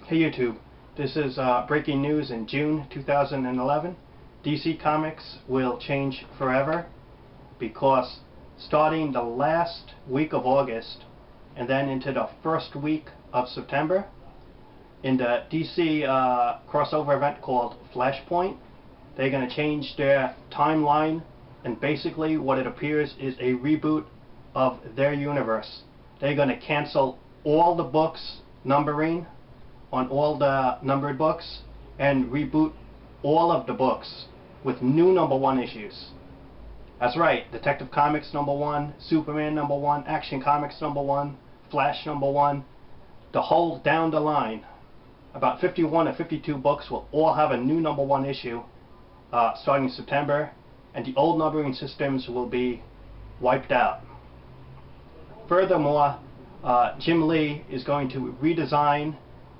Hey YouTube, this is breaking news in June 2011. DC Comics will change forever because starting the last week of August and then into the first week of September, in the DC crossover event called Flashpoint, they're going to change their timeline, and basically what it appears is a reboot of their universe. They're going to cancel all the books numbering on all the numbered books and reboot all of the books with new #1 issues. That's right, Detective Comics #1, Superman #1, Action Comics #1, Flash #1, the whole down the line. About 51 or 52 books will all have a new #1 issue starting September, and the old numbering systems will be wiped out. Furthermore, Jim Lee is going to redesign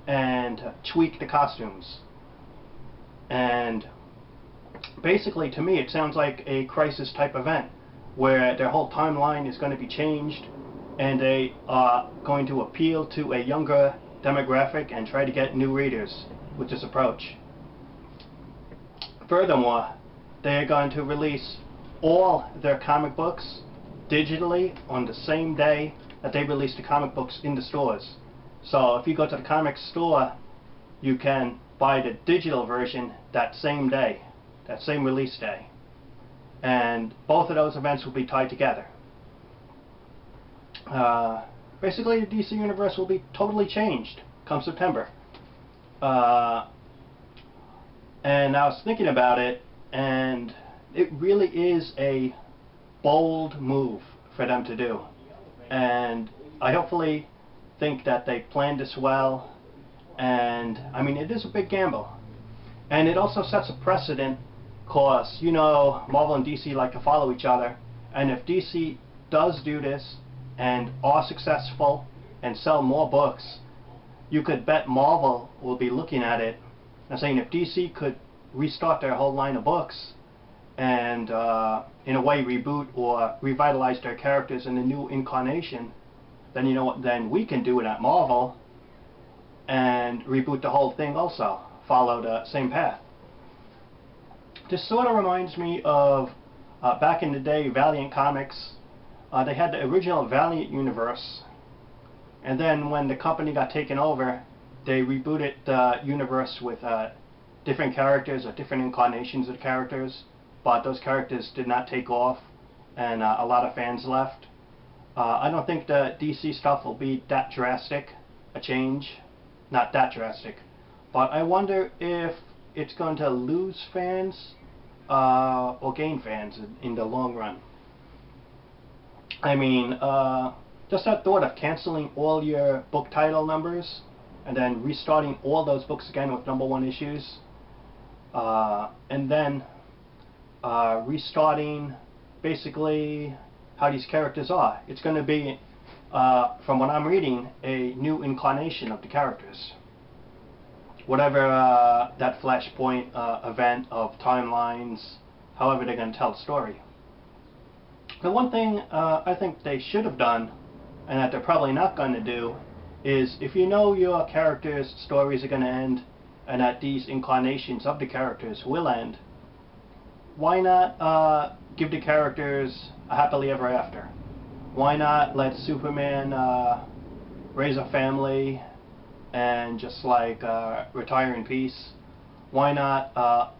and tweak the costumes. And basically, to me, it sounds like a crisis type event where their whole timeline is going to be changed and they are going to appeal to a younger demographic and try to get new readers with this approach. Furthermore, they are going to release all their comic books digitally on the same day that they release the comic books in the stores. So if you go to the comic store, you can buy the digital version that same day, that same release day. And both of those events will be tied together. Basically, the DC Universe will be totally changed come September. And I was thinking about it, and it really is a bold move for them to do. And I hopefully think that they planned this well, and I mean, it is a big gamble. And it also sets a precedent because, you know, Marvel and DC like to follow each other, and if DC does do this and are successful and sell more books, you could bet Marvel will be looking at it and saying, if DC could restart their whole line of books and in a way reboot or revitalize their characters in a new incarnation, then you know what, then we can do it at Marvel and reboot the whole thing also, follow the same path. This sort of reminds me of back in the day, Valiant Comics. They had the original Valiant universe, and then when the company got taken over, they rebooted the universe with different characters or different incarnations of characters, but those characters did not take off, and a lot of fans left. I don't think the DC stuff will be that drastic a change, not that drastic, but I wonder if it's going to lose fans or gain fans in the long run. I mean, just that thought of canceling all your book title numbers and then restarting all those books again with #1 issues, and then restarting basically how these characters are. It's going to be, from what I'm reading, a new incarnation of the characters. Whatever that Flashpoint event of timelines, however they're going to tell the story. The one thing I think they should have done, and that they're probably not going to do, is if you know your characters' stories are going to end and that these incarnations of the characters will end, why not give the characters a happily ever after? Why not let Superman raise a family and just like retire in peace? Why not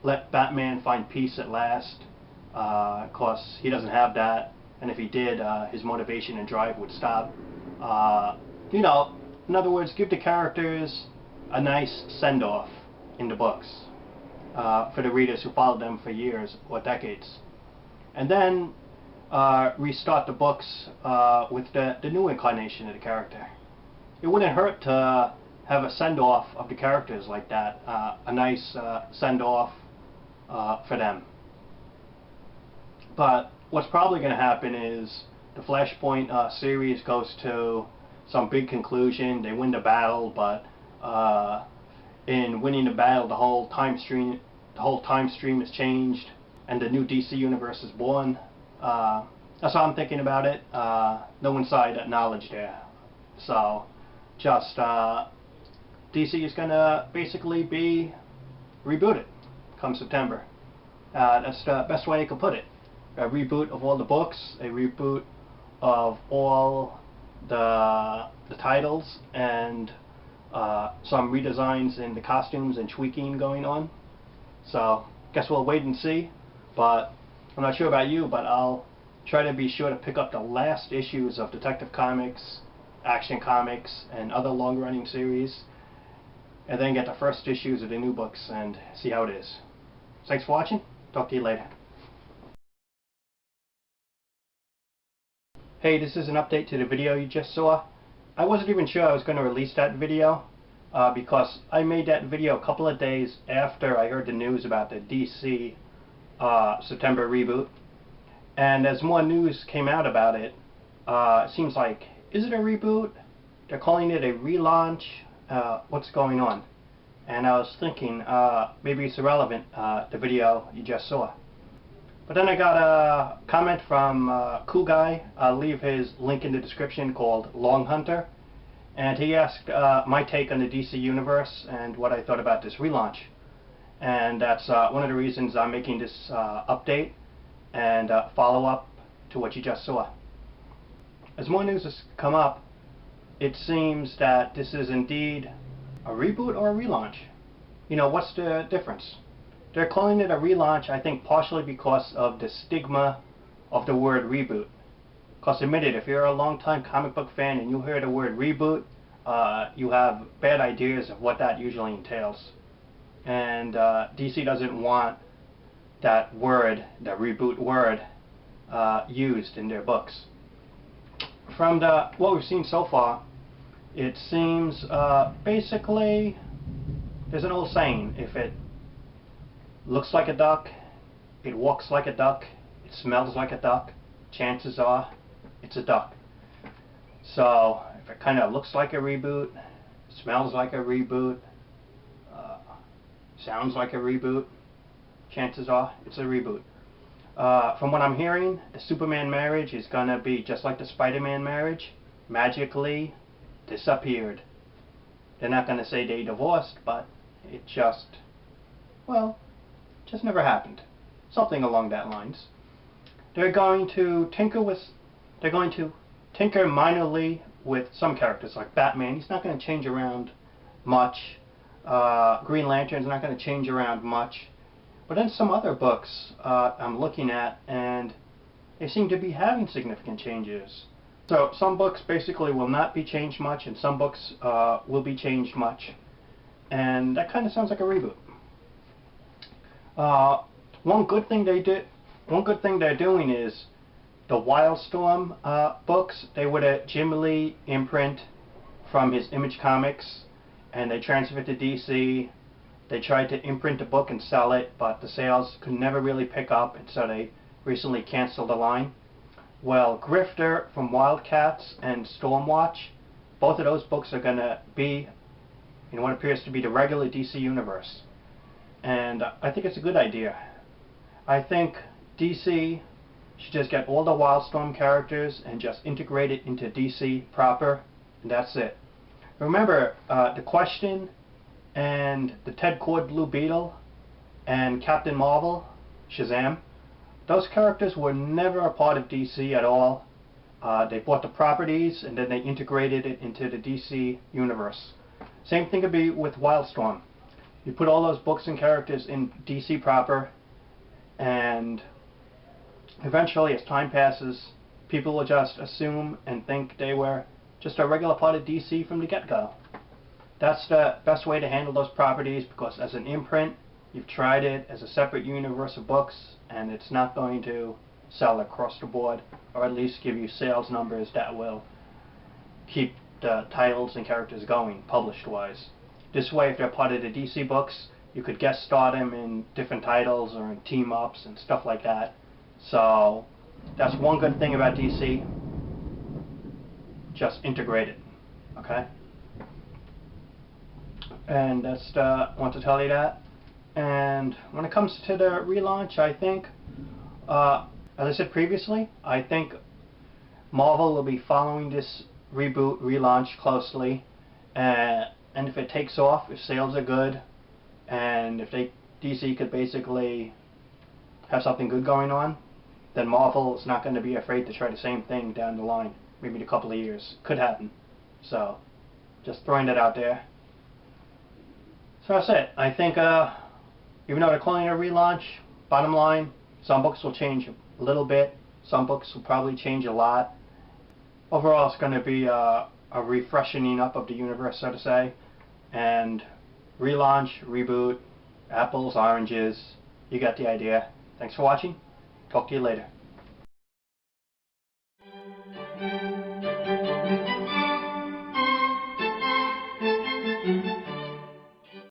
let Batman find peace at last? Because he doesn't have that, and if he did, his motivation and drive would stop. You know, in other words, give the characters a nice send-off in the books for the readers who followed them for years or decades. And then restart the books with the new incarnation of the character. It wouldn't hurt to have a send-off of the characters like that, a nice send-off for them. But what's probably going to happen is the Flashpoint series goes to some big conclusion. They win the battle, but in winning the battle, the whole time stream is changed, and the new DC universe is born. That's how I'm thinking about it. No inside knowledge there. So just DC is going to basically be rebooted come September. That's the best way I could put it. A reboot of all the books, a reboot of all the titles, and some redesigns in the costumes and tweaking going on. So guess we'll wait and see, but I'm not sure about you, but I'll try to be sure to pick up the last issues of Detective Comics, Action Comics, and other long-running series, and then get the first issues of the new books and see how it is. Thanks for watching. Talk to you later. Hey, this is an update to the video you just saw. I wasn't even sure I was going to release that video because I made that video a couple of days after I heard the news about the DC September reboot. And as more news came out about it, it seems like, is it a reboot? They're calling it a relaunch. What's going on? And I was thinking, maybe it's irrelevant, the video you just saw. But then I got a comment from a cool guy. I'll leave his link in the description, called LongHuntre. And he asked my take on the DC Universe and what I thought about this relaunch. And that's one of the reasons I'm making this update and follow-up to what you just saw. As more news has come up, it seems that this is indeed a reboot or a relaunch. You know, what's the difference? They're calling it a relaunch, I think, partially because of the stigma of the word reboot. Because admit it, if you're a long-time comic book fan and you hear the word reboot, you have bad ideas of what that usually entails. And DC doesn't want that word, the reboot word, used in their books. From what we've seen so far, it seems basically, there's an old saying, if it looks like a duck, it walks like a duck, it smells like a duck, chances are it's a duck. So if it kind of looks like a reboot, smells like a reboot, sounds like a reboot, chances are it's a reboot. From what I'm hearing, the Superman marriage is going to be just like the Spider-Man marriage, magically disappeared. They're not going to say they divorced, but it just, well, just never happened. Something along that lines. They're going to tinker minorly with some characters, like Batman. He's not going to change around much. Green Lantern's not going to change around much. But then some other books I'm looking at, and they seem to be having significant changes. So some books basically will not be changed much, and some books will be changed much. And that kind of sounds like a reboot. One good thing they're doing is the Wildstorm books. They were a Jim Lee imprint from his Image Comics, and they transferred to DC. They tried to imprint a book and sell it, but the sales could never really pick up, and so they recently canceled the line. Well, Grifter from Wildcats and Stormwatch, both of those books are going to be in what appears to be the regular DC universe. And I think it's a good idea. I think DC should just get all the Wildstorm characters and just integrate it into DC proper, and that's it. Remember, The Question and the Ted Kord Blue Beetle and Captain Marvel, Shazam, those characters were never a part of DC at all. They bought the properties and then they integrated it into the DC universe. Same thing could be with Wildstorm. You put all those books and characters in DC proper, and eventually, as time passes, people will just assume and think they were just a regular part of DC from the get-go. That's the best way to handle those properties, because as an imprint, you've tried it as a separate universe of books, and it's not going to sell across the board, or at least give you sales numbers that will keep the titles and characters going, published-wise. This way, if they're part of the DC books, you could guest star them in different titles or in team-ups and stuff like that. So that's one good thing about DC. Just integrate it, okay? And that's want to tell you that. And when it comes to the relaunch, I think, as I said previously, I think Marvel will be following this reboot relaunch closely. and if it takes off, if sales are good, and if DC could basically have something good going on, then Marvel is not going to be afraid to try the same thing down the line, maybe in a couple of years. Could happen. So, just throwing that out there. So that's it. I think, even though they're calling it a relaunch, bottom line, some books will change a little bit. Some books will probably change a lot. Overall, it's going to be a refreshening up of the universe, so to say. And relaunch, reboot, apples, oranges. You got the idea. Thanks for watching. Talk to you later.